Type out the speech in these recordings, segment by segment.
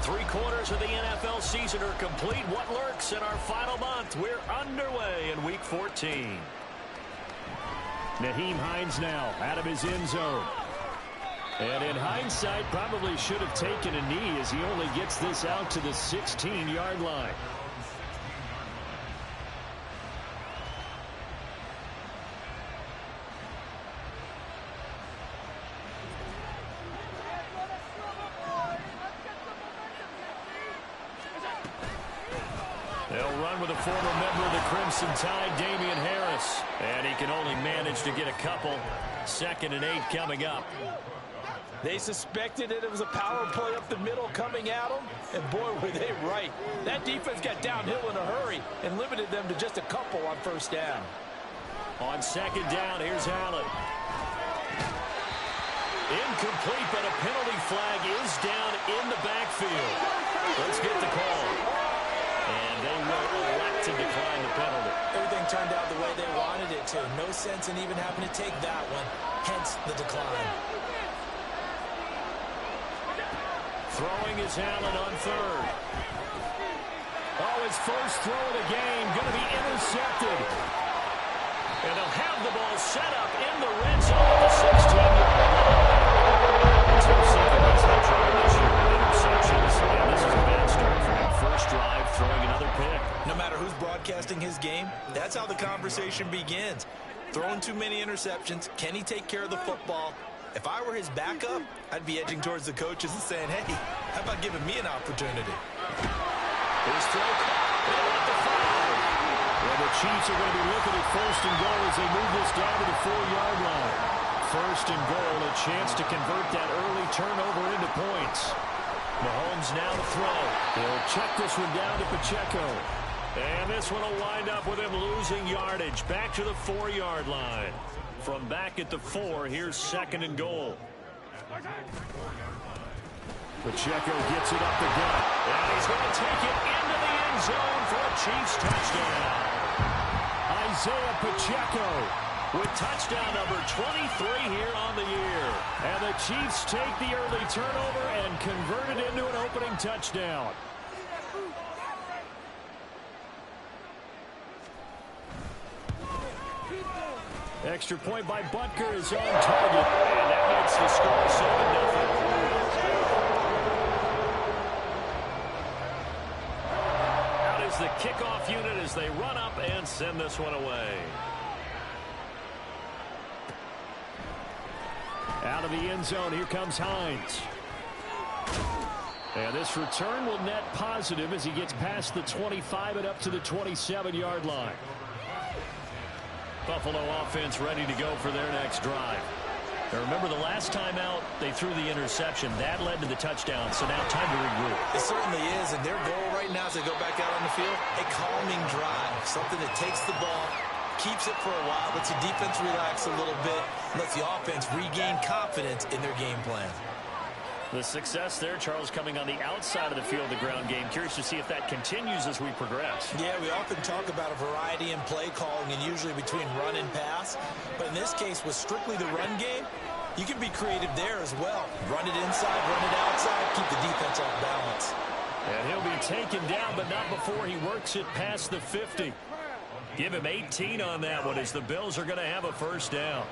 3/4 of the NFL season are complete. What lurks in our final month? We're underway in Week 14. Nyheim Hines now out of his end zone. And in hindsight, probably should have taken a knee as he only gets this out to the 16-yard line. They'll run with a former member of the Crimson Tide, Damian Harris. And he can only manage to get a couple. 2nd and 8 coming up. They suspected that it was a power play up the middle coming at them. And boy, were they right. That defense got downhill in a hurry and limited them to just a couple on 1st down. On 2nd down, here's Allen. Incomplete, but a penalty flag is down in the backfield. Let's get the call. And they will elect to decline the penalty. Everything turned out the way they wanted it to. No sense in even having to take that one. Hence the decline. Throwing is Allen on 3rd. Oh, his first throw of the game going to be intercepted. And they'll have the ball set up in the red zone at the 16-yard line. It's no secret he's had trouble this year with interceptions. And this is a bad start for him. First drive, throwing another pick. No matter who's broadcasting his game, that's how the conversation begins. Throwing too many interceptions. Can he take care of the football? If I were his backup, I'd be edging towards the coaches and saying, hey, how about giving me an opportunity? His throw caught at the 5. Well, the Chiefs are going to be looking at 1st and goal as they move this down to the 4-yard line. 1st and goal, a chance to convert that early turnover into points. Mahomes now to throw. He'll check this one down to Pacheco. And this one will wind up with him losing yardage. Back to the 4-yard line. From back at the 4, here's 2nd and goal. Pacheco gets it up the gut. And he's going to take it into the end zone for a Chiefs touchdown. Isaiah Pacheco with touchdown number 23 here on the year. And the Chiefs take the early turnover and convert it into an opening touchdown. Extra point by Butker is on target. And that makes the score 7-0. Out is the kickoff unit as they run up and send this one away. Out of the end zone, here comes Hines. And this return will net positive as he gets past the 25 and up to the 27-yard line. Buffalo offense ready to go for their next drive. Now remember, the last time out, they threw the interception. That led to the touchdown, so now time to regroup. It certainly is, and their goal right now as they go back out on the field, a calming drive, something that takes the ball, keeps it for a while, lets the defense relax a little bit, lets the offense regain confidence in their game plan. The success there, Charles, coming on the outside of the field, the ground game. Curious to see if that continues as we progress. Yeah, we often talk about a variety in play calling and usually between run and pass. But in this case, with strictly the run game, you can be creative there as well. Run it inside, run it outside, keep the defense off balance. And he'll be taken down, but not before he works it past the 50. Give him 18 on that one as the Bills are going to have a 1st down.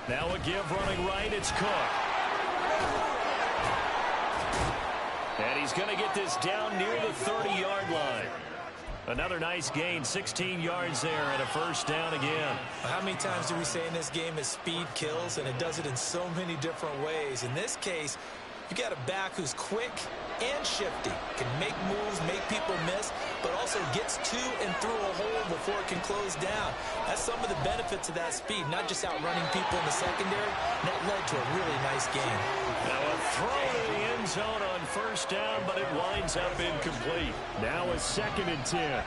Now a give running right, it's Cook. And he's going to get this down near the 30-yard line. Another nice gain, 16 yards there, and a 1st down again. How many times do we say in this game is speed kills, and it does it in so many different ways. In this case, you got a back who's quick and shifty, can make moves, make people miss, but also gets to and through a hole before it can close down. That's some of the benefits of that speed, not just outrunning people in the secondary. That led to a really nice game. Now a throw to the end zone on 1st down, but it winds up incomplete. Now a 2nd and 10.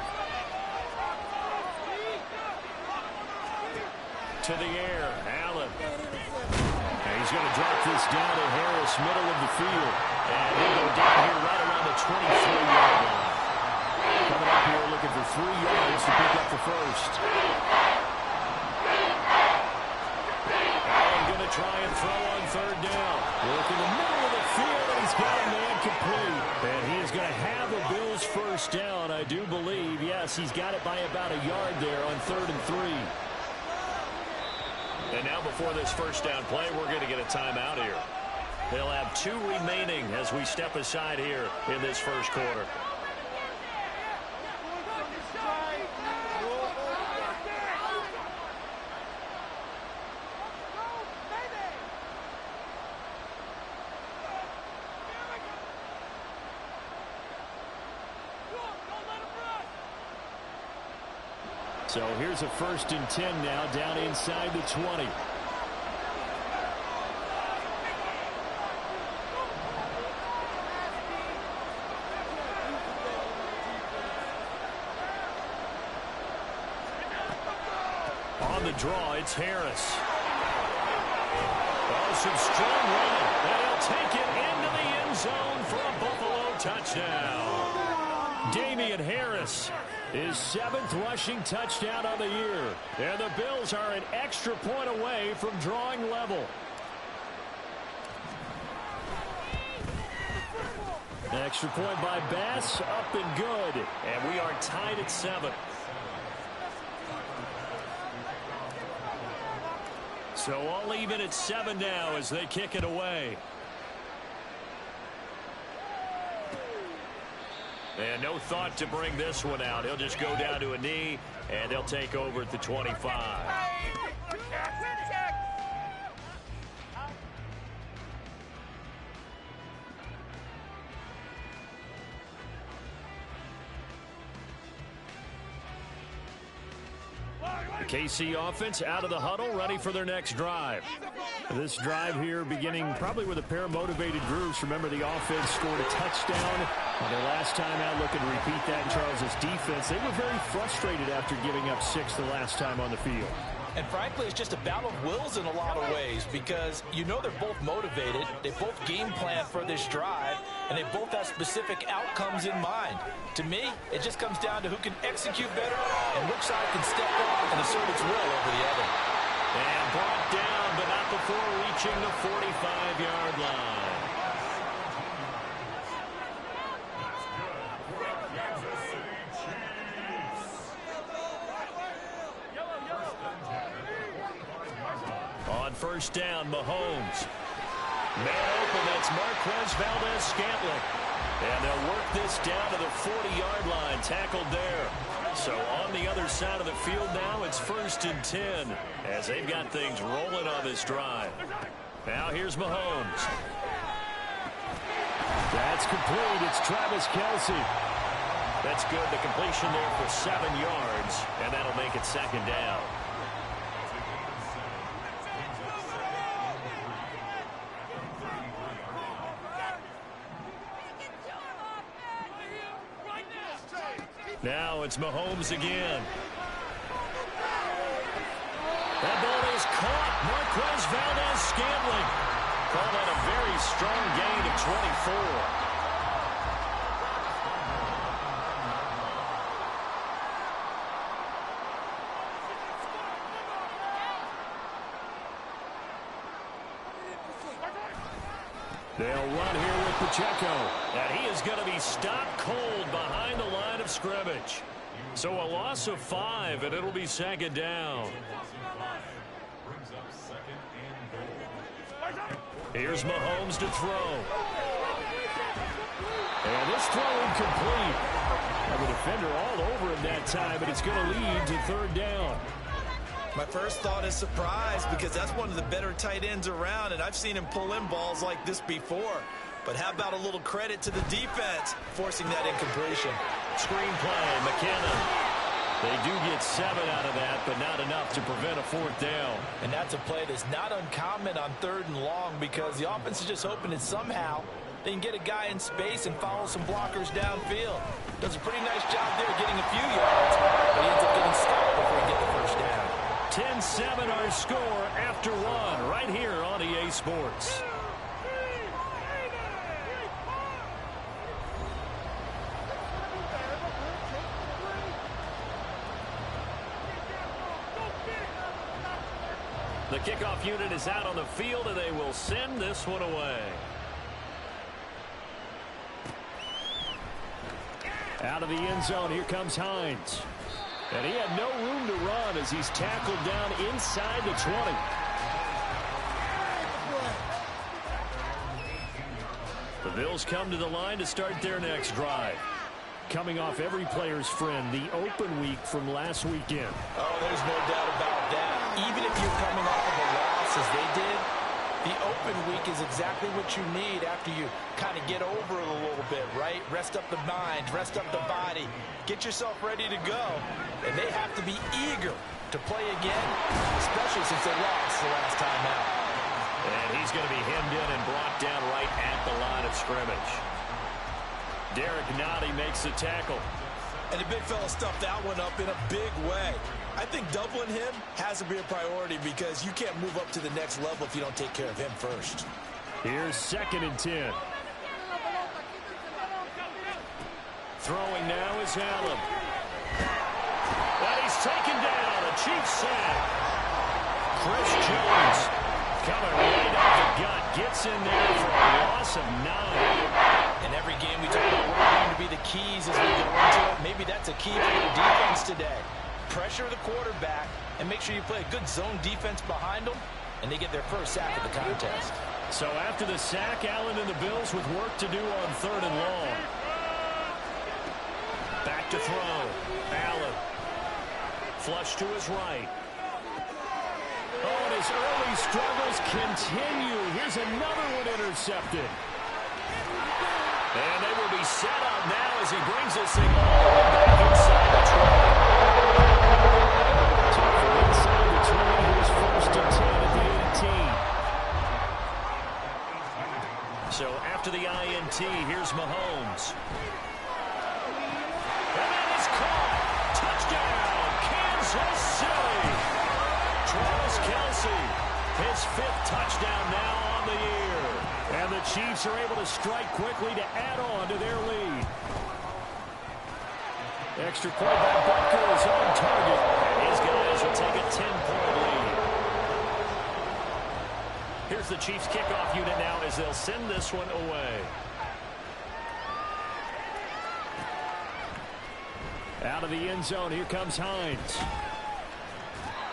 To the air, Allen. And he's going to drop this down to Harris, middle of the field. And he'll go down here right around the 23-yard line. Coming up here looking for 3 yards to pick up the 1st. to try and throw on third down. Work in the middle of the field, and he's got a man complete. And he is going to have the Bills first down, I do believe. Yes, he's got it by about a yard there on 3rd and 3. And now before this first down play, we're going to get a timeout here. They'll have 2 remaining as we step aside here in this first quarter. So here's a 1st and 10 now, down inside the 20. On the draw, it's Harris. Oh, some strong running. And he'll take it into the end zone for a Buffalo touchdown. Damian Harris, his 7th rushing touchdown of the year. And the Bills are an extra point away from drawing level. Extra point by Bass, up and good. And we are tied at 7. So all even at 7 now as they kick it away. And no thought to bring this one out. He'll just go down to a knee, and they'll take over at the 25. The KC offense out of the huddle, ready for their next drive. This drive here beginning probably with a pair of motivated groups. Remember, the offense scored a touchdown on their last time out. Looking to repeat that in Charles's defense. They were very frustrated after giving up 6 the last time on the field. And frankly, it's just a battle of wills in a lot of ways because you know they're both motivated. They both game plan for this drive, and they both have specific outcomes in mind. To me, it just comes down to who can execute better and which side can step up and assert its will over the other. And brought down, but not before reaching the 45-yard line. On first down, Mahomes. Man open, that's Marquez Valdez-Scantling. And they'll work this down to the 40-yard line, tackled there. So on the other side of the field now, it's 1st and 10 as they've got things rolling on this drive. Now here's Mahomes. That's complete. It's Travis Kelce. That's good. The completion there for 7 yards, and that'll make it 2nd down. Now it's Mahomes again. That ball is caught. Marquez Valdez-Scantling. Called on a very strong gain of 24. They'll run here with Pacheco. And he is going to be stopped cold behind the line of scrimmage. So a loss of 5, and it'll be 2nd down. Here's Mahomes to throw. And this throw incomplete. And the defender all over him that time, but it's going to lead to 3rd down. My first thought is surprise because that's one of the better tight ends around, and I've seen him pull in balls like this before. But how about a little credit to the defense forcing that incompletion? Screenplay, McKinnon. They do get 7 out of that, but not enough to prevent a 4th down. And that's a play that's not uncommon on 3rd and long because the offense is just hoping that somehow they can get a guy in space and follow some blockers downfield. Does a pretty nice job there getting a few yards, but he ends up getting stopped before he gets the first down. 10-7 our score after 1 right here on EA Sports. The kickoff unit is out on the field, and they will send this one away. Out of the end zone, here comes Hines. And he had no room to run as he's tackled down inside the 20. The Bills come to the line to start their next drive. Coming off every player's friend, the open week from last weekend. Oh, there's no doubt about that. Even if you're coming off of a loss as they did, the open week is exactly what you need after you kind of get over it a little bit, right? Rest up the mind, rest up the body, get yourself ready to go. And they have to be eager to play again, especially since they lost the last time out. And he's going to be hemmed in and brought down right at the line of scrimmage. Derek Nottie makes the tackle. And the big fella stuffed that one up in a big way. I think doubling him has to be a priority because you can't move up to the next level if you don't take care of him first. Here's 2nd and 10. Throwing now is Allen. And he's taken down. A Chiefs sack. Chris Jones coming right up the gut. Gets in there for a loss of 9. In every game we talk about what are going to be the keys as we go into it. Maybe that's a key for the defense today. Pressure the quarterback and make sure you play a good zone defense behind them, and they get their first sack of the contest. So after the sack, Allen and the Bills with work to do on 3rd and long. Back to throw. Allen. Flush to his right. Oh, and his early struggles continue. Here's another one intercepted. And they will be set up now as he brings this thing all the way back inside the 20. So from inside the 20, here's 1st and 10 at the 18. So after the INT, here's Mahomes. And that is caught. Touchdown, Kansas City. Travis Kelce, his 5th touchdown now on the year. And the Chiefs are able to strike quickly to add on to their lead. Extra point by Butker is on target. And his guys will take a 10-point lead. Here's the Chiefs kickoff unit now as they'll send this one away. Out of the end zone, here comes Hines.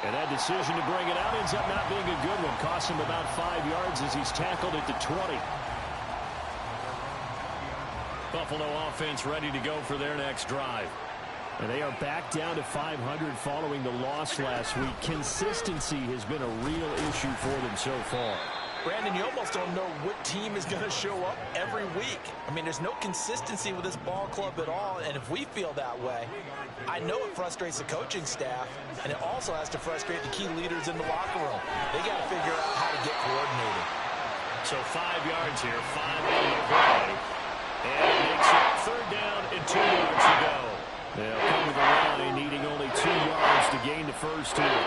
And that decision to bring it out ends up not being a good one. Costs him about 5 yards as he's tackled at the 20. Buffalo offense ready to go for their next drive. And they are back down to 500 following the loss last week. Consistency has been a real issue for them so far. Brandon, you almost don't know what team is going to show up every week. I mean, there's no consistency with this ball club at all, and if we feel that way, I know it frustrates the coaching staff, and it also has to frustrate the key leaders in the locker room. They got to figure out how to get coordinated. So 5 yards here, 5 on the play, and it makes it 3rd down and 2 yards to go. They'll come to the line needing only 2 yards to gain the first here.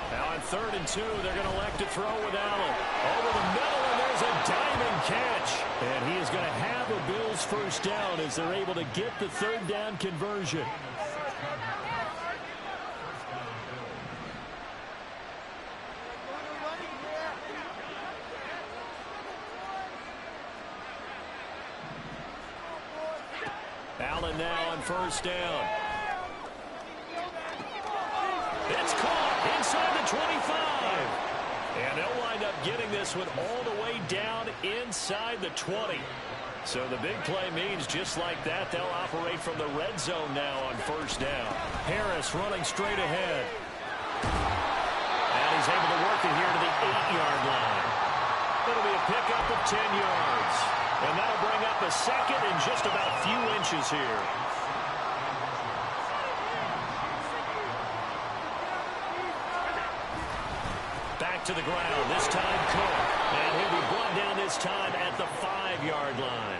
Now on 3rd and 2, they're going to elect to throw with Allen. Over the middle, and there's a diamond catch. And he is going to have a Bills first down as they're able to get the 3rd down conversion. Allen now on 1st down. It's caught inside the 25. And they'll wind up getting this one all the way down inside the 20. So the big play means just like that, they'll operate from the red zone now on 1st down. Harris running straight ahead. And he's able to work it here to the 8-yard line. It'll be a pickup of 10 yards. And that'll bring up a 2nd and just about a few inches here. Back to the ground, this time Cook. And he'll be brought down this time at the 5-yard line.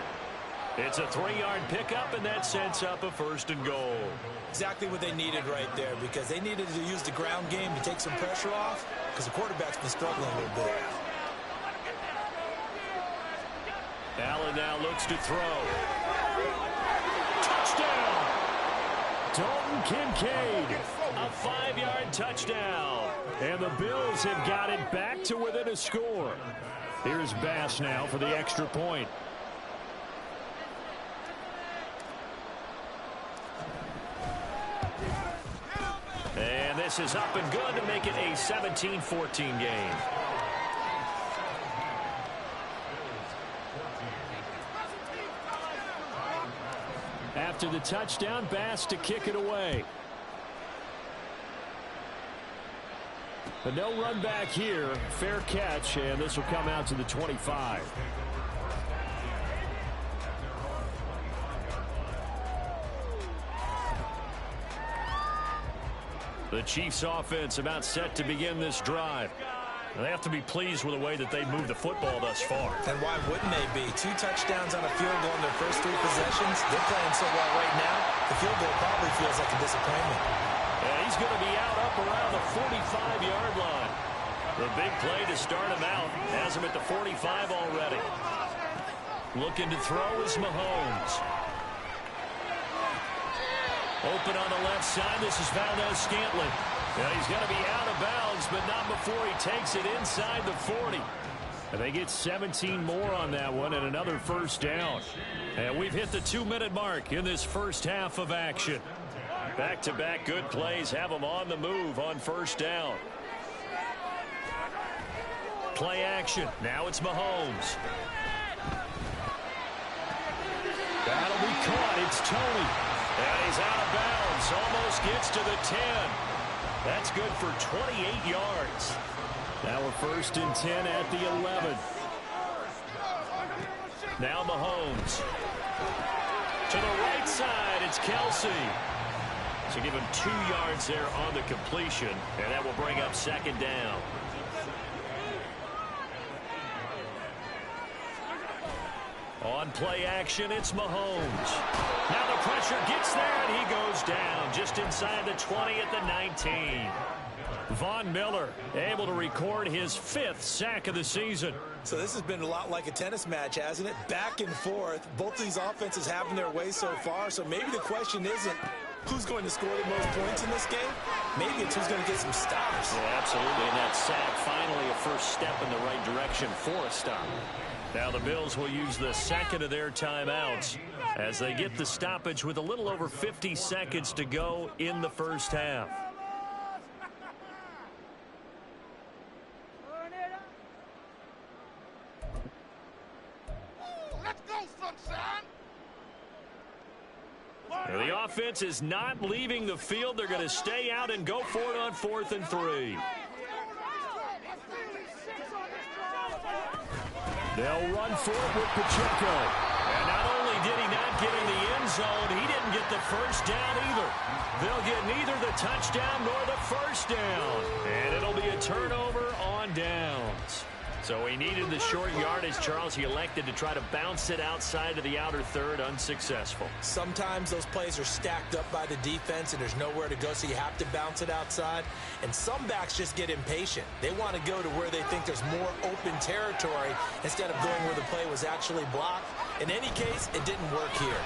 It's a 3-yard pickup, and that sets up a 1st and goal. Exactly what they needed right there, because they needed to use the ground game to take some pressure off, because the quarterback's been struggling a little bit. Allen now looks to throw. Touchdown! Dalton Kincaid. A 5-yard touchdown. And the Bills have got it back to within a score. Here's Bass now for the extra point. And this is up and good to make it a 17-14 game. After the touchdown, Bass to kick it away. But no run back here. Fair catch, and this will come out to the 25. The Chiefs offense about set to begin this drive. They have to be pleased with the way that they've moved the football thus far. And why wouldn't they be? 2 touchdowns on a field goal in their first 3 possessions. They're playing so well right now, the field goal probably feels like a disappointment. And he's going to be out up around the 45-yard line. The big play to start him out has him at the 45 already. Looking to throw is Mahomes. Open on the left side. This is Valdez-Scantling. Yeah, he's going to be out of bounds, but not before he takes it inside the 40. And they get 17 more on that one and another first down. And we've hit the 2-minute mark in this first half of action. Back-to-back good plays have them on the move on first down. Play action. Now it's Mahomes. That'll be caught. It's Tony. And he's out of bounds. Almost gets to the 10. That's good for 28 yards. Now we're first and 10 at the 11. Now Mahomes. To the right side, it's Kelsey. So give him 2 yards there on the completion, and that will bring up second down. On play action, it's Mahomes. Now the pressure gets there, and he goes down just inside the 20 at the 19. Von Miller able to record his 5th sack of the season. So this has been a lot like a tennis match, hasn't it? Back and forth. Both these offenses having their way so far, so maybe the question isn't who's going to score the most points in this game. Maybe it's who's going to get some stops. Yeah, absolutely, and that sack finally a first step in the right direction for a stop. Now the Bills will use the second of their timeouts as they get the stoppage with a little over 50 seconds to go in the first half. Let's go, sunshine! The offense is not leaving the field. They're going to stay out and go for it on 4th and 3. They'll run for it with Pacheco. And not only did he not get in the end zone, he didn't get the first down either. They'll get neither the touchdown nor the first down. And it'll be a turnover on downs. So he needed the short yardage, Charles. He elected to try to bounce it outside of the outer third, unsuccessful. Sometimes those plays are stacked up by the defense and there's nowhere to go, so you have to bounce it outside. And some backs just get impatient. They want to go to where they think there's more open territory instead of going where the play was actually blocked. In any case, it didn't work here.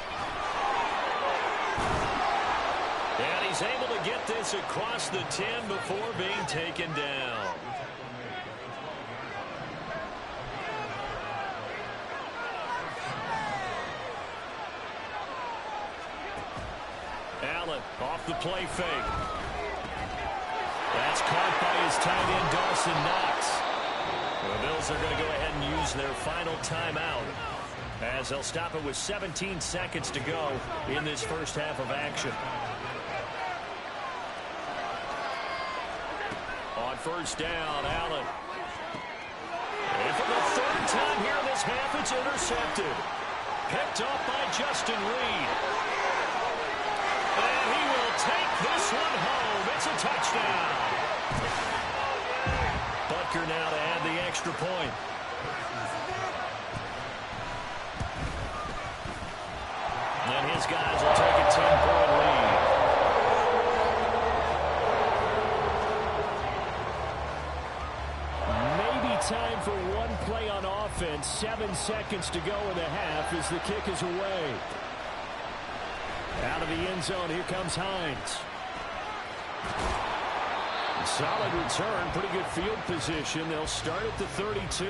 And he's able to get this across the 10 before being taken down. Allen off the play fake. That's caught by his tight end, Dawson Knox. The Bills are going to go ahead and use their final timeout as they'll stop it with 17 seconds to go in this first half of action. On first down, Allen. And for the 3rd time here in this half, it's intercepted. Picked off by Justin Reed. And he will take this one home. It's a touchdown. Butker now to add the extra point. And his guys will take a 10-point lead. Maybe time for one play on offense. 7 seconds to go in the half as the kick is away. Out of the end zone, here comes Hines. Solid return, pretty good field position. They'll start at the 32.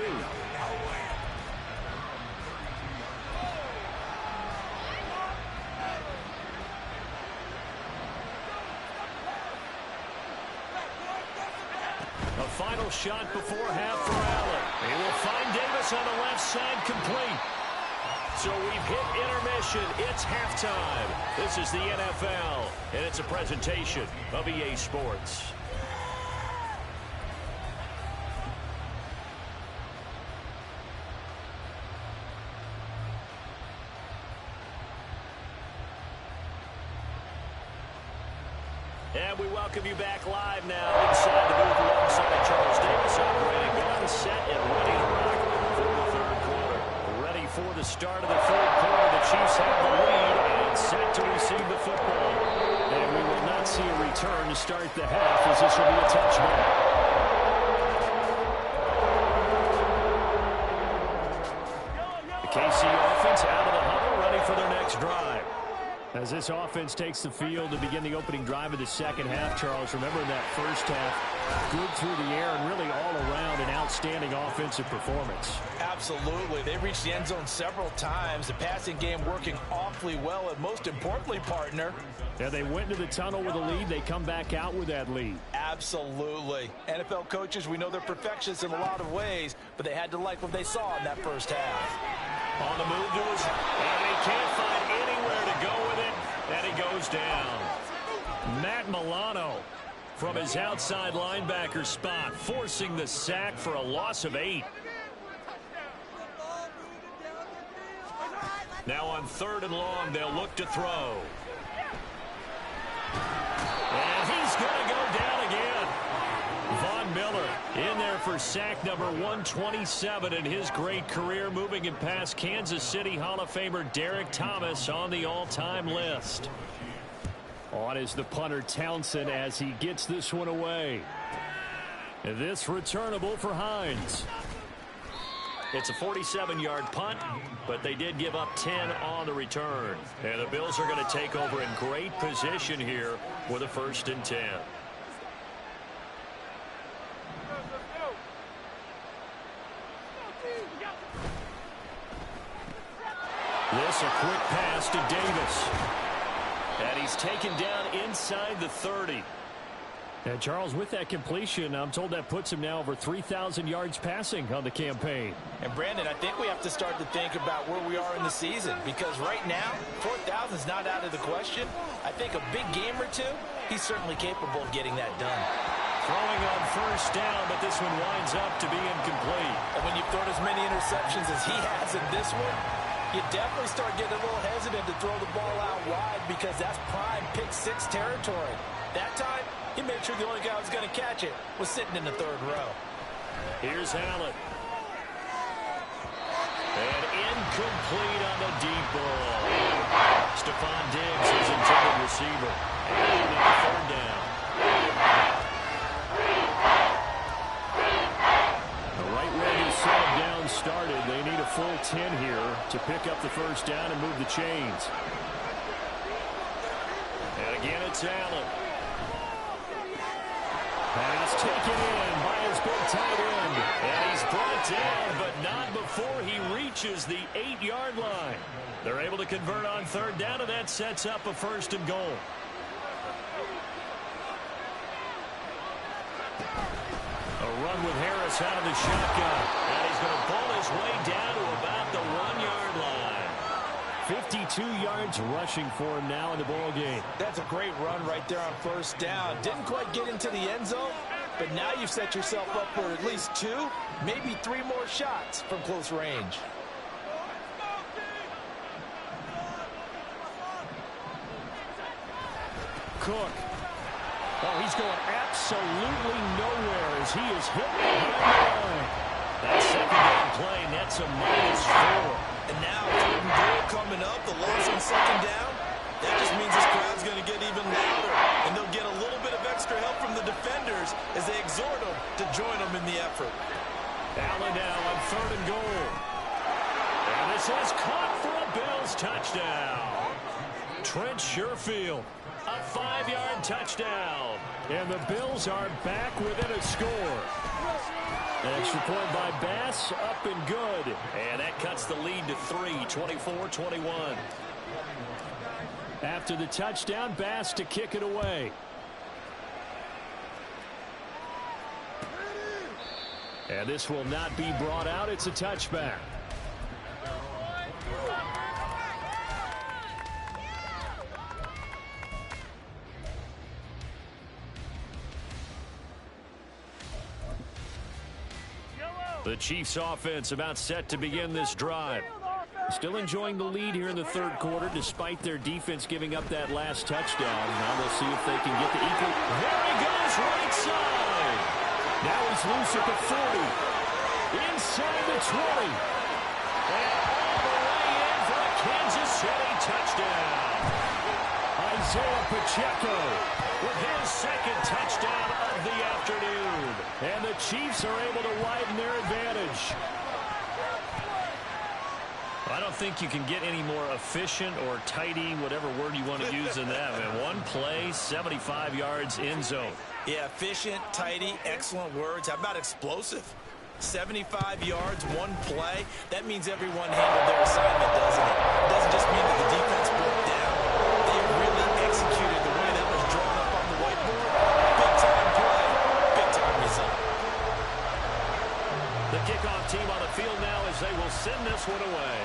A final shot before half for Allen. He will find Davis on the left side, complete. So we've hit intermission. It's halftime. This is the NFL, and it's a presentation of EA Sports. And we welcome you back live now inside the booth alongside Charles Davis, operating gun, set, and ready to rock for the third quarter. Ready for the start of the third quarter. The Chiefs have the lead and set to receive the football. And we will not see a return to start the half, as this will be a touchback. The KC offense out of the huddle, ready for their next drive. As this offense takes the field to begin the opening drive of the second half, Charles, remember in that first half, good through the air and really all around an outstanding offensive performance. Absolutely. They reached the end zone several times. The passing game working awfully well, and most importantly, partner. Yeah, they went to the tunnel with a lead. They come back out with that lead. Absolutely. NFL coaches, we know they're perfectionists in a lot of ways, but they had to like what they saw in that first half. On the move to his, and he can't find anywhere to go with it, and he goes down. Matt Milano from his outside linebacker spot, forcing the sack for a loss of 8. Now on 3rd and long, they'll look to throw. And he's going to go down again. Von Miller in there for sack number 127 in his great career, moving it past Kansas City Hall of Famer Derek Thomas on the all-time list. On is the punter Townsend as he gets this one away. And this returnable for Hines. It's a 47-yard punt, but they did give up 10 on the return. And the Bills are going to take over in great position here with a 1st and 10. This a quick pass to Davis. And he's taken down inside the 30. And Charles, with that completion, I'm told that puts him now over 3,000 yards passing on the campaign. And Brandon, I think we have to start to think about where we are in the season, because right now, 4,000 is not out of the question. I think a big game or two, he's certainly capable of getting that done. Throwing on 1st down, but this one winds up to be incomplete. And when you've thrown as many interceptions as he has in this one, you definitely start getting a little hesitant to throw the ball out wide, because that's prime pick 6 territory. That time, he made sure the only guy who was going to catch it was sitting in the 3rd row. Here's Allen. And incomplete on the deep ball. Stephon Diggs, his intended receiver. And the 3rd down. The right way to set him down started. They need a full 10 here to pick up the 1st down and move the chains. And again, it's Allen. Pass taken in by his big tight end. And he's brought down, but not before he reaches the 8-yard line. They're able to convert on 3rd down, and that sets up a 1st and goal. A run with Harris out of the shotgun. And he's going to pull his way down to about the 1-yard line. 52 yards rushing for him now in the ball game. That's a great run right there on 1st down. Didn't quite get into the end zone, but now you've set yourself up for at least 2, maybe 3 more shots from close range. Cook. Oh, he's going absolutely nowhere as he is hit behind the line. That 2nd down play nets a -4. And now 3rd and goal coming up, the loss on 2nd down. That just means this crowd's going to get even louder, and they'll get a little bit of extra help from the defenders as they exhort them to join them in the effort. Allen now on 3rd and goal. And this is caught for a Bills touchdown. Trent Sherfield. A 5-yard touchdown. And the Bills are back within a score. Extra point by Bass, up and good. And that cuts the lead to 3, 24-21. After the touchdown, Bass to kick it away. And this will not be brought out. It's a touchback. The Chiefs offense about set to begin this drive. Still enjoying the lead here in the third quarter despite their defense giving up that last touchdown. Now we'll see if they can get the equal. There he goes, right side. Now he's loose at the 40. Inside the 20. And all the way in for a Kansas City touchdown. Isaiah Pacheco with his second touchdown of the afternoon. And the Chiefs are able to widen their advantage. I don't think you can get any more efficient or tidy, whatever word you want to use in that. And one play, 75 yards in zone. Yeah, efficient, tidy, excellent words. How about explosive? 75 yards, one play. That means everyone handled their assignment, doesn't it? It doesn't just mean that the defense broke down. They really executed the way that was drawn up on the whiteboard. Big-time play, big-time result. The kickoff team on the field now as they will send this one away.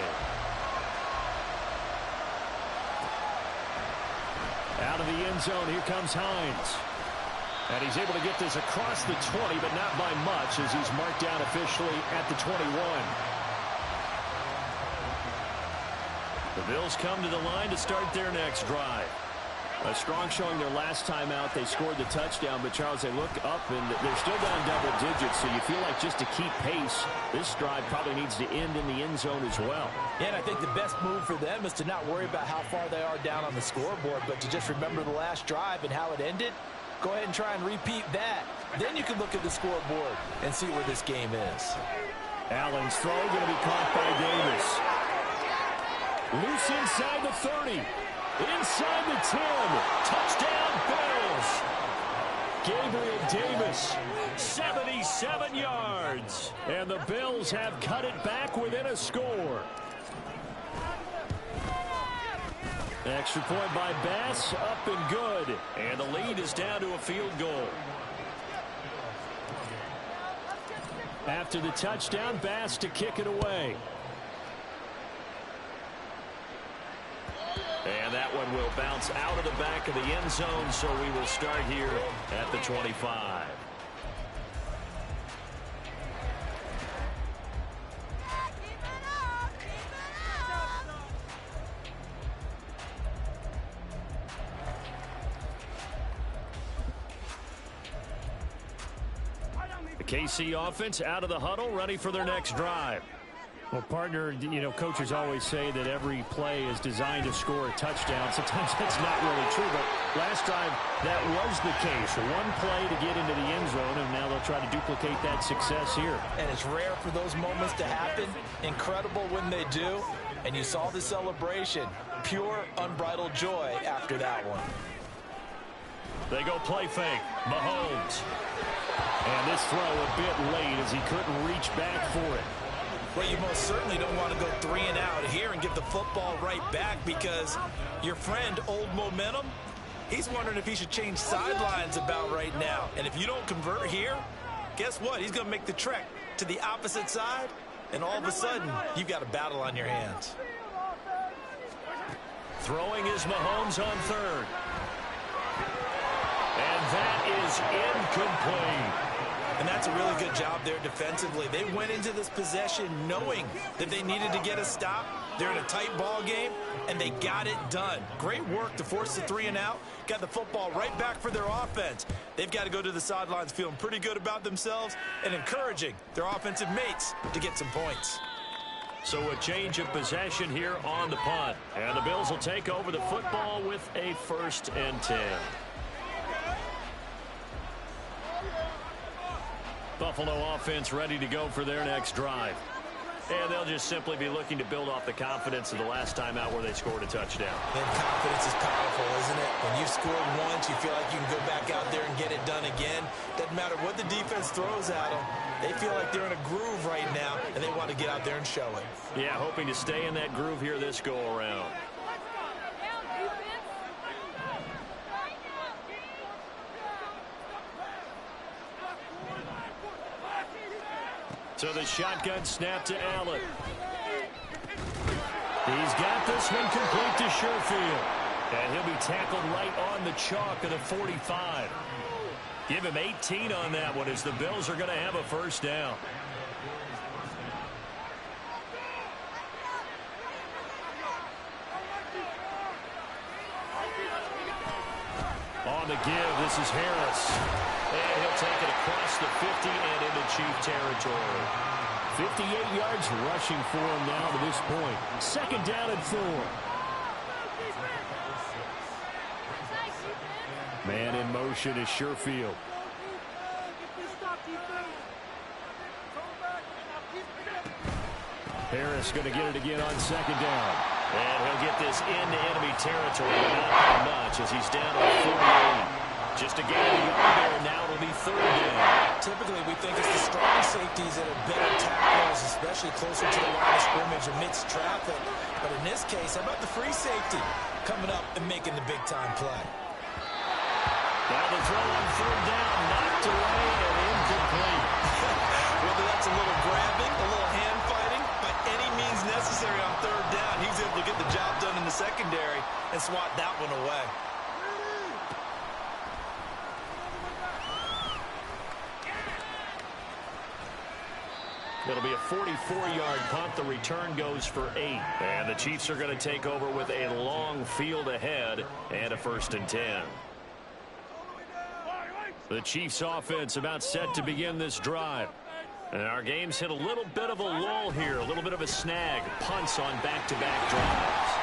Out of the end zone, here comes Hines. And he's able to get this across the 20, but not by much as he's marked down officially at the 21. The Bills come to the line to start their next drive. A strong showing their last time out. They scored the touchdown, but Charles, they look up and they're still down double digits, so you feel like just to keep pace, this drive probably needs to end in the end zone as well. Yeah, and I think the best move for them is to not worry about how far they are down on the scoreboard, but to just remember the last drive and how it ended. Go ahead and try and repeat that. Then you can look at the scoreboard and see where this game is. Allen's throw going to be caught by Davis. Loose inside the 30. Inside the 10. Touchdown, Bills. Gabriel Davis, 77 yards. And the Bills have cut it back within a score. Extra point by Bass, up and good. And the lead is down to a field goal. After the touchdown, Bass to kick it away. And that one will bounce out of the back of the end zone, so we will start here at the 25. The KC offense out of the huddle, ready for their next drive. Well, partner, you know, coaches always say that every play is designed to score a touchdown. Sometimes that's not really true, but last drive, that was the case. One play to get into the end zone, and now they'll try to duplicate that success here. And it's rare for those moments to happen. Incredible when they do. And you saw the celebration. Pure, unbridled joy after that one. They go play fake. Mahomes. And this throw a bit late as he couldn't reach back for it. Well, you most certainly don't want to go 3 and out here and give the football right back because your friend, Old Momentum, he's wondering if he should change sidelines about right now. And if you don't convert here, guess what? He's going to make the trek to the opposite side, and all of a sudden, you've got a battle on your hands. Throwing is Mahomes on third. And that is incomplete. And that's a really good job there defensively. They went into this possession knowing that they needed to get a stop. They're in a tight ball game, and they got it done. Great work to force the 3 and out. Got the football right back for their offense. They've got to go to the sidelines feeling pretty good about themselves and encouraging their offensive mates to get some points. So a change of possession here on the punt. And the Bills will take over the football with a 1st and 10. Buffalo offense ready to go for their next drive. And they'll just simply be looking to build off the confidence of the last time out where they scored a touchdown. And confidence is powerful, isn't it? When you've scored once, you feel like you can go back out there and get it done again. Doesn't matter what the defense throws at them. They feel like they're in a groove right now, and they want to get out there and show it. Yeah, hoping to stay in that groove here this go-around. So the shotgun snap to Allen. He's got this one complete to Sherfield. And he'll be tackled right on the chalk of the 45. Give him 18 on that one as the Bills are going to have a first down. On the give, this is Harris. And he'll take it across the 50 and into Chief territory. 58 yards rushing for him now to this point. Second down and 4. Man in motion is Sherfield. Harris going to get it again on second down. And he'll get this into enemy territory, but not by much as he's down to 48. Just a gain of the yard there, and now it'll be third down. Typically, we think it's the strong safeties that are better tacklers, especially closer to the line of scrimmage amidst traffic. But in this case, how about the free safety coming up and making the big-time play? Now the throw on third down, knocked away and incomplete. Whether that's a little grabbing, a little hand fighting, by any means necessary on third down, he was able to get the job done in the secondary and swat that one away. It'll be a 44-yard punt. The return goes for 8. And the Chiefs are going to take over with a long field ahead and a 1st and 10. The Chiefs offense about set to begin this drive. And our game's hit a little bit of a lull here, a little bit of a snag. Punts on back-to-back drives.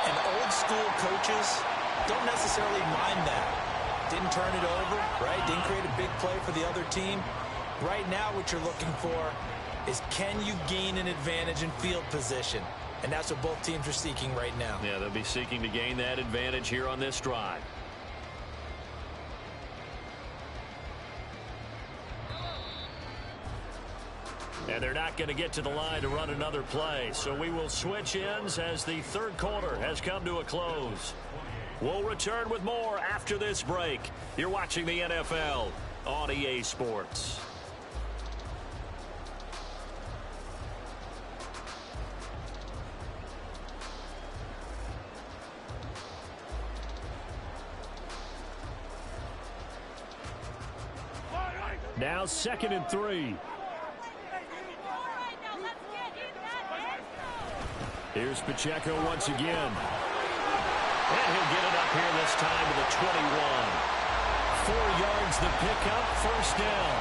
And old school coaches don't necessarily mind that. Didn't turn it over, right? Didn't create a big play for the other team. Right now what you're looking for is can you gain an advantage in field position? And that's what both teams are seeking right now. Yeah, they'll be seeking to gain that advantage here on this drive. And they're not going to get to the line to run another play. So we will switch ends as the third quarter has come to a close. We'll return with more after this break. You're watching the NFL on EA Sports. Now 2nd and 3. Here's Pacheco once again. And he'll get it up here this time to the 21. 4 yards the pickup, first down.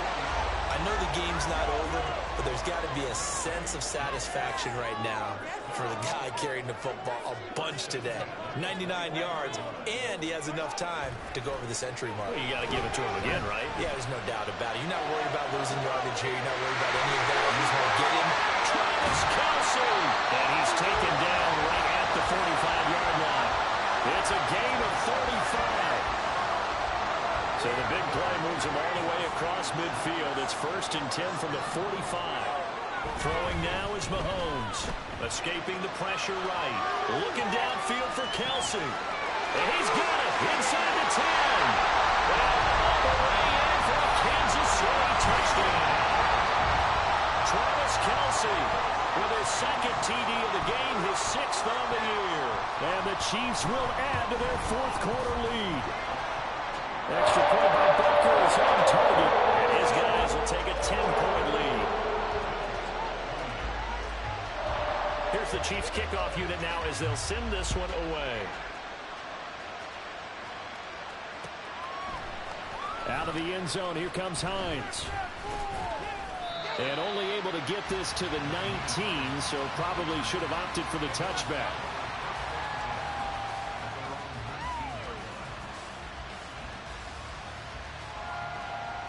I know the game's not over, but there's got to be a sense of satisfaction right now for the guy carrying the football a bunch today. 99 yards, and he has enough time to go over the century mark. Well, you got to give it to him again, right? Yeah, there's no doubt about it. You're not worried about losing yardage here. You're not worried about any of that. You just want to get him. Travis Kelce! And he's taken down right at the 45-yard line. It's a gain of 35. So the big play moves him all the way across midfield. It's 1st and 10 from the 45. Throwing now is Mahomes. Escaping the pressure right. Looking downfield for Kelce. And he's got it inside the 10. And all the way in for a Kansas City touchdown. Travis Kelce with his 2nd TD of the game, his 6th on the year. And the Chiefs will add to their 4th quarter lead. Extra point by Booker is on target. And his guys will take a 10-point lead. Here's the Chiefs kickoff unit now as they'll send this one away. Out of the end zone, here comes Hines. And only able to get this to the 19, so probably should have opted for the touchback.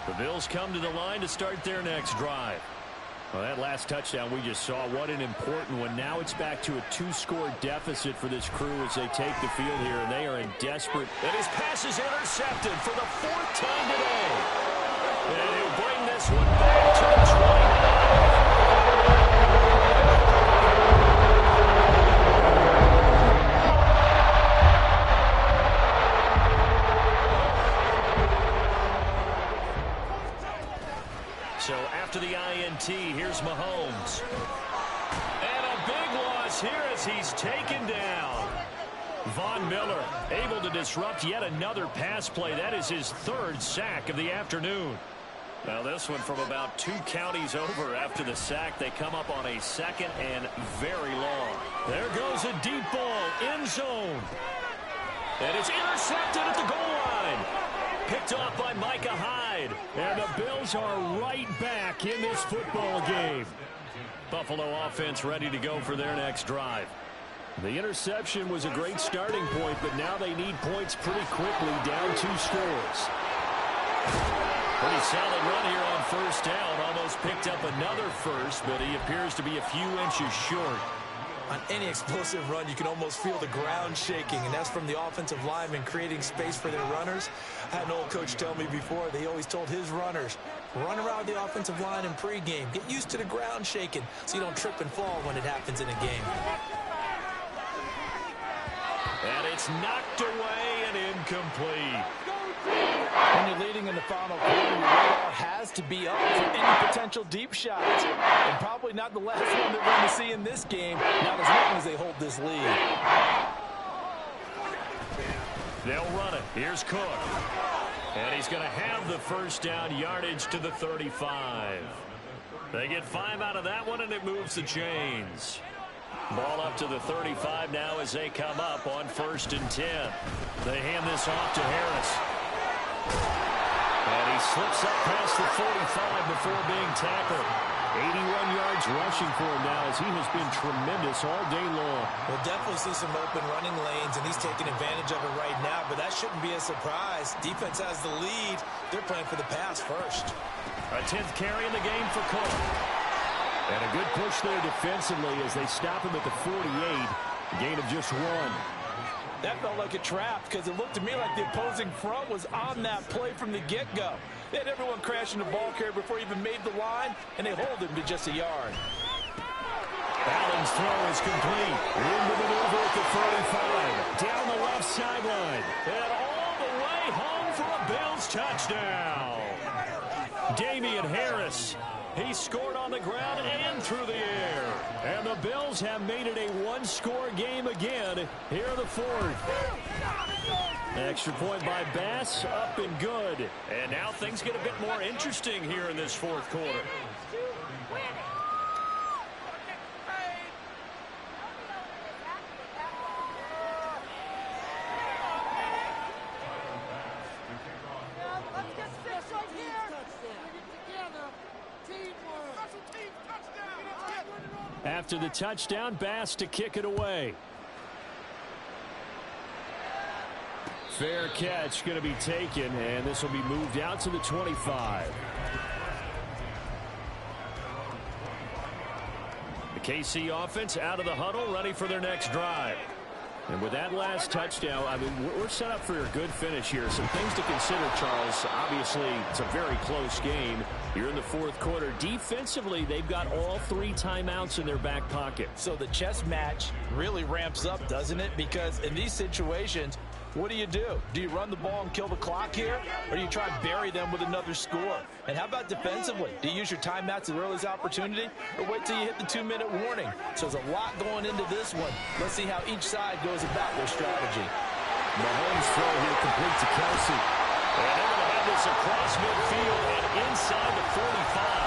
The Bills come to the line to start their next drive. Well, that last touchdown we just saw, what an important one. Now it's back to a 2-score deficit for this crew as they take the field here, and they are in desperate. And his pass is intercepted for the 4th time today. And he'll bring this one back to the 29. So after the INT, here's Mahomes. And a big loss here as he's taken down. Von Miller able to disrupt yet another pass play. That is his 3rd sack of the afternoon. Now this one from about 2 counties over after the sack. They come up on a 2nd and very long. There goes a deep ball, end zone. And it's intercepted at the goal line. Picked off by Micah Hyde. And the Bills are right back in this football game. Buffalo offense ready to go for their next drive. The interception was a great starting point, but now they need points pretty quickly, down 2 scores. Pretty solid run here on 1st down. Almost picked up another first, but he appears to be a few inches short. On any explosive run, you can almost feel the ground shaking, and that's from the offensive linemen creating space for their runners. I had an old coach tell me before, they always told his runners, run around the offensive line in pregame. Get used to the ground shaking so you don't trip and fall when it happens in a game. And it's knocked away and incomplete. When you're leading in the final quarter, your radar has to be up for any potential deep shots. And probably not the last one they're going to see in this game, not as long as they hold this lead. They'll run it. Here's Cook. And he's going to have the 1st down yardage to the 35. They get 5 out of that one, and it moves the chains. Ball up to the 35 now as they come up on 1st and 10. They hand this off to Harris. And he slips up past the 45 before being tackled. 81 yards rushing for him now as he has been tremendous all day long. We'll definitely see some open running lanes, and he's taking advantage of it right now, but that shouldn't be a surprise. Defense has the lead. They're playing for the pass first. A 10th carry in the game for Cook. And a good push there defensively as they stop him at the 48. A gain of just 1. That felt like a trap because it looked to me like the opposing front was on that play from the get-go. They had everyone crashing the ball carrier before he even made the line, and they hold him to just a yard. Allen's throw is complete. In the maneuver at the 35. Down the left sideline. And all the way home for a Bills touchdown. Damian Harris. He scored on the ground and through the air. And the Bills have made it a 1-score game again here in the 4th. Extra point by Bass, up and good. And now things get a bit more interesting here in this 4th quarter. After the touchdown, Bass to kick it away. Fair catch going to be taken, and this will be moved out to the 25. The KC offense out of the huddle, ready for their next drive. And with that last touchdown, I mean, we're set up for a good finish here. Some things to consider, Charles. Obviously, it's a very close game. You're in the 4th quarter. Defensively, they've got all 3 timeouts in their back pocket. So the chess match really ramps up, doesn't it? Because in these situations, what do? Do you run the ball and kill the clock here? Or do you try and bury them with another score? And how about defensively? Do you use your timeouts at earliest opportunity? Or wait till you hit the 2-minute warning? So there's a lot going into this one. Let's see how each side goes about their strategy. Mahomes throw here complete to Kelsey. And they're going to have this across midfield and inside the 45.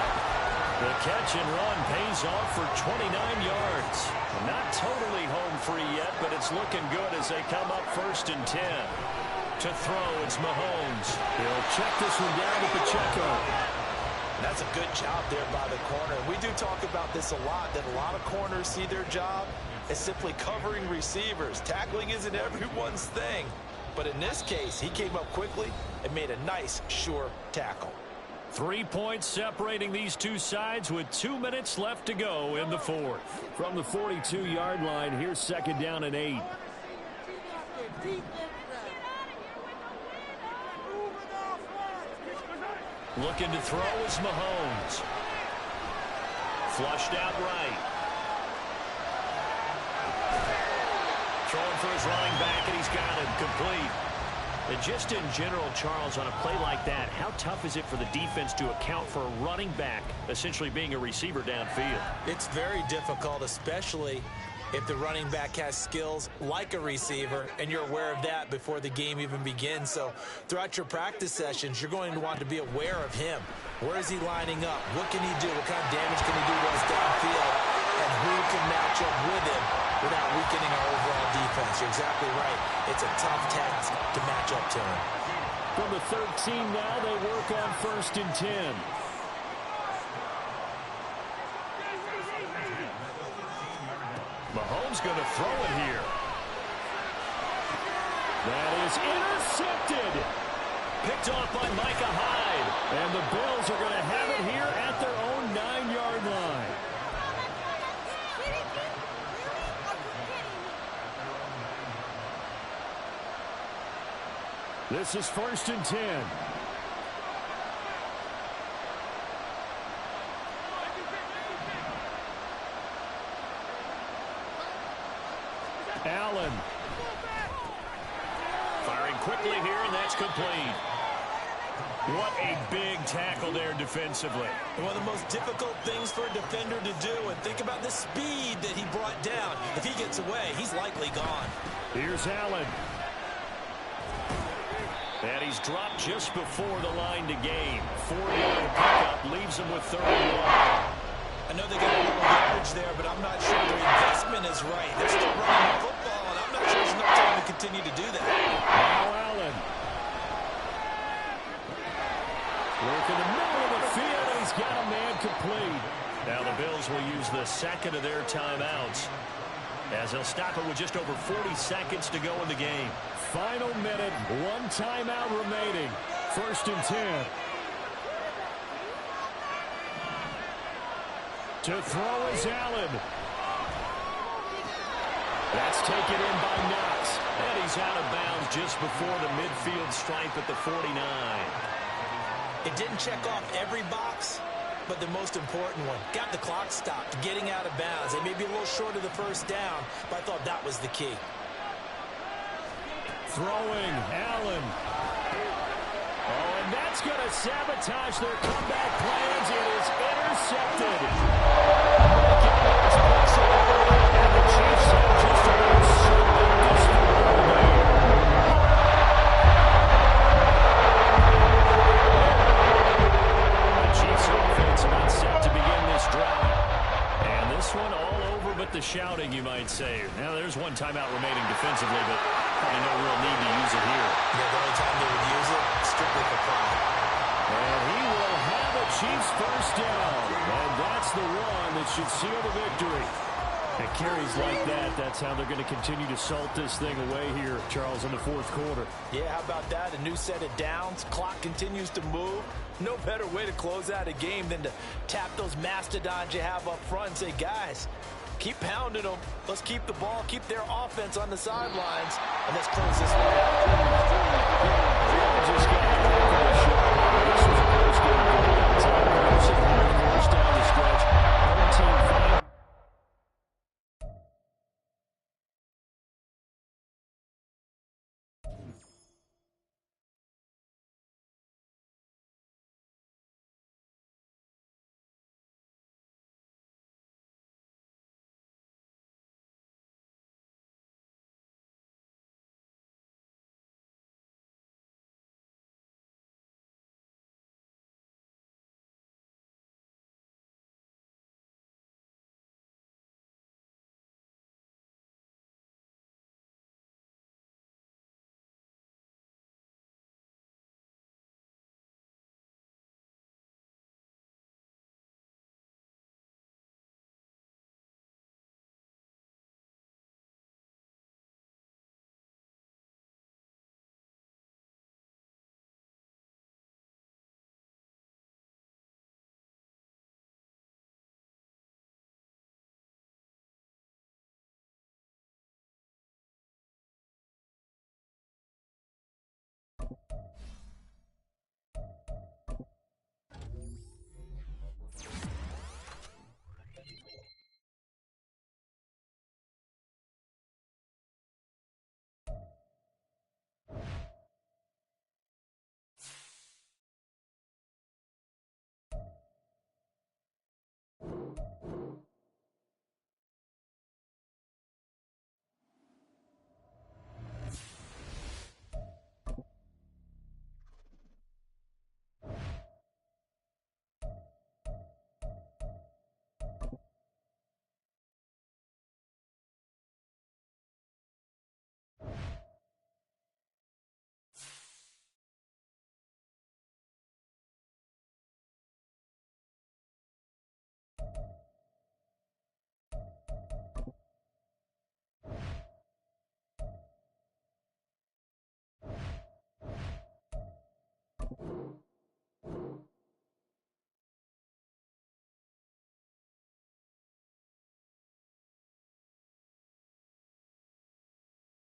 The catch and run pays off for 29 yards. Not totally home free yet, but it's looking good as they come up 1st and 10. To throw, it's Mahomes. He'll check this one down to Pacheco. That's a good job there by the corner. We do talk about this a lot, that a lot of corners see their job as simply covering receivers. Tackling isn't everyone's thing. But in this case, he came up quickly and made a nice, sure tackle. 3 points separating these two sides with 2 minutes left to go in the fourth. From the 42-yard line, here's second down and 8. Looking to throw is Mahomes. Flushed out right. Throwing for his running back, and he's got him complete. And just in general, Charles, on a play like that, how tough is it for the defense to account for a running back essentially being a receiver downfield? It's very difficult, especially if the running back has skills like a receiver, and you're aware of that before the game even begins. So throughout your practice sessions, you're going to want to be aware of him. Where is he lining up? What can he do? What kind of damage can he do to us downfield? And who can match up with him without weakening our overall defense? You're exactly right. It's a tough task to match up to him. From the 13 now, they work on 1st and 10. Mahomes going to throw it here. That is intercepted. Picked off by Micah Hyde. And the Bills are going to have it here at their own 9-yard line. This is 1st and 10. Allen. Firing quickly here, and that's complete. What a big tackle there defensively. One of the most difficult things for a defender to do, and think about the speed that he brought down. If he gets away, he's likely gone. Here's Allen. And he's dropped just before the line to gain. 4-yard pickup leaves him with 31. I know they got a little yardage there, but I'm not sure their investment is right. They're still running the football, and I'm not sure there's enough time to continue to do that. Now Allen. Work in the middle of the field, and he's got a man complete. Now the Bills will use the second of their timeouts, as they'll stop it with just over 40 seconds to go in the game. Final minute, 1 timeout remaining. 1st and 10. To throw is Allen. That's taken in by Knox. And he's out of bounds just before the midfield stripe at the 49. It didn't check off every box, but the most important one. Got the clock stopped, getting out of bounds. They may be a little short of the first down, but I thought that was the key. Throwing, Allen. Oh, and that's going to sabotage their comeback plans. It is intercepted. And the Chiefs have just about swept this football game. The Chiefs offense about set to begin this drive. And this one all over but the shouting, you might say. Now, there's 1 timeout remaining defensively, but probably no real need to use it here. Yeah, the only time they would use it, strictly for pride. And he will have a Chiefs first down. And that's the one that should seal the victory. And carries like that, that's how they're going to continue to salt this thing away here, Charles, in the 4th quarter. Yeah, how about that? A new set of downs. Clock continues to move. No better way to close out a game than to tap those mastodons you have up front and say, guys, keep pounding them. Let's keep the ball, keep their offense on the sidelines, and let's close this one out.